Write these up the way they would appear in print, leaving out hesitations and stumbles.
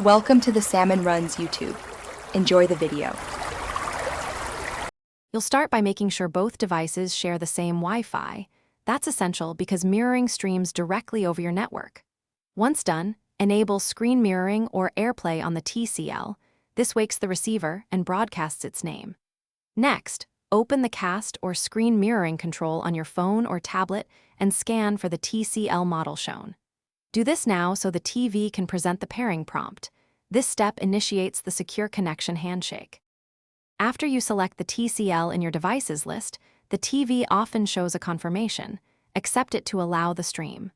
Welcome to the Salmon Runs YouTube. Enjoy the video. You'll start by making sure both devices share the same Wi-Fi. That's essential because mirroring streams directly over your network. Once done, enable screen mirroring or AirPlay on the TCL. This wakes the receiver and broadcasts its name. Next, open the cast or screen mirroring control on your phone or tablet and scan for the TCL model shown. Do this now so the TV can present the pairing prompt. This step initiates the secure connection handshake. After you select the TCL in your devices list, the TV often shows a confirmation. Accept it to allow the stream.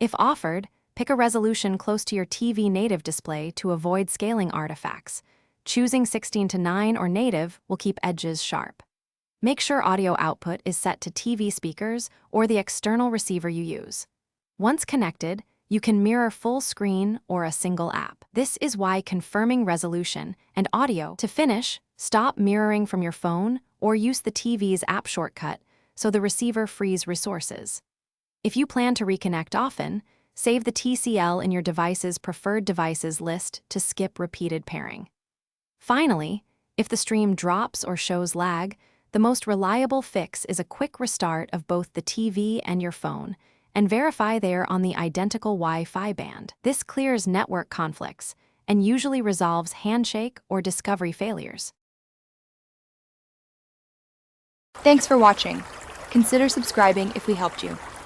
If offered, pick a resolution close to your TV native display to avoid scaling artifacts. Choosing 16:9 or native will keep edges sharp. Make sure audio output is set to TV speakers or the external receiver you use. Once connected, you can mirror full screen or a single app. This is why confirming resolution and audio. To finish, stop mirroring from your phone or use the TV's app shortcut so the receiver frees resources. If you plan to reconnect often, save the TCL in your device's preferred devices list to skip repeated pairing. Finally, if the stream drops or shows lag, the most reliable fix is a quick restart of both the TV and your phone, and verify they are on the identical Wi-Fi band. This clears network conflicts and usually resolves handshake or discovery failures. Thanks for watching. Consider subscribing if we helped you.